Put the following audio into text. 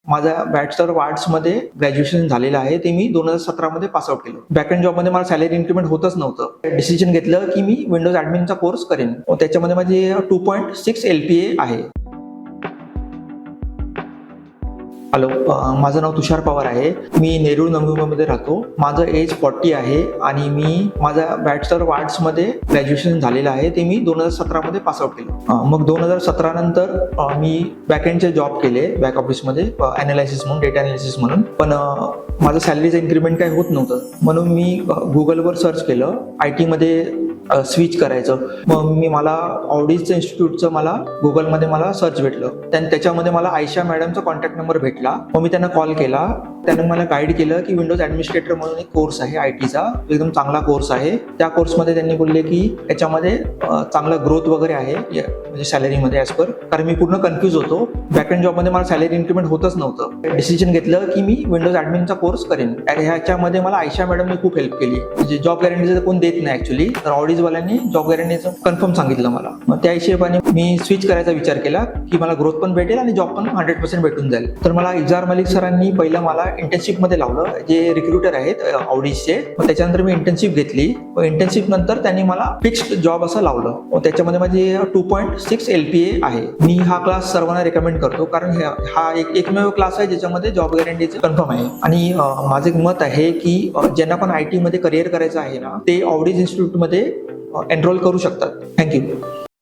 माझा bachelor of आर्ट्समध्ये graduation झालेलं आहे. ते मी 2017 मध्ये पासआउट केलं. बॅकएंड जॉबमध्ये मला सॅलरी इन्क्रीमेंट होतच नव्हतं. डिसिजन घेतलं की मी विंडोज ऍडमिनचा कोर्स करेन. त्याच्यामध्ये माझे 2.6 LPA आहे. हॅलो, माझं नाव तुषार पवार आहे. मी नेरूळ नवी मुंबईमध्ये राहतो. माझं एज 40 आहे आणि मी माझा बॅचलर ऑफ आर्ट्समध्ये ग्रॅज्युएशन झालेलं आहे. ते मी 2017 मध्ये पासआउट केलं. मग 2017 नंतर मी बॅकएंडचे जॉब केले बॅक ऑफिसमध्ये, अनालिसिस म्हणून, डेटा अनालिसिस म्हणून. पण माझं सॅलरीचं इन्क्रीमेंट काही होत नव्हतं. म्हणून मी गुगलवर सर्च केलं IT मध्ये स्विच करायचं. मग मला ऑडिटचं इन्स्टिट्यूटचं गुगलमध्ये मला सर्च भेटलं. त्याच्यामध्ये मला आयशा मॅडमचा कॉन्टॅक्ट नंबर भेटला. मग मी त्यांना कॉल केला. त्याने मला गाईड केलं की विंडोज ऍडमिनिस्ट्रेटर म्हणून एक कोर्स आहे ITचा, एकदम चांगला कोर्स आहे. त्या कोर्समध्ये त्यांनी बोलले की याच्यामध्ये चांगला ग्रोथ वगैरे आहे, म्हणजे सॅलरीमध्ये ॲज पर. कारण मी पूर्ण कन्फ्यूज होतो. बॅकएंड जॉबमध्ये मला सॅलरी इन्क्रीमेंट होतच नव्हतं. डिसिजन घेतलं की मी विंडोज ऍडमिनचा कोर्स करेन. ह्याच्यामध्ये मला आयशा मॅडमने खूप हेल्प केली. म्हणजे जॉब गॅरंटीचं कोण देत नाही ऍक्च्युली, तर ऑडिटवाल्यांनी जॉब गॅरंटीचं कन्फर्म सांगितलं मला. मग त्या हिशोबाने मी स्विच करायचा विचार केला की मला ग्रोथ पण भेटेल आणि जॉब पण 100% भेटून जाईल. तर मला इजार मलिक सरांनी पहिलं मला इंटर्नशिपमध्ये लावलं, जे रिक्रुटर आहेत ऑडिटचे. मग त्याच्यानंतर मी इंटर्नशिप घेतली. इंटर्नशिप नंतर त्यांनी मला फिक्स्ड जॉब असं लावलं. त्याच्यामध्ये माझे 2.6 LPA आहे. मी हा क्लास सर्वांना रेकमेंड करतो, कारण हा एकमेव क्लास आहे ज्याच्यामध्ये जॉब गॅरंटीचं कन्फर्म आहे. आणि माझं एक मत आहे की ज्यांना पण IT मध्ये करिअर करायचं आहे ना, ते ऑडिट इन्स्टिट्यूटमध्ये एनरोल करू शकतात. थँक्यू.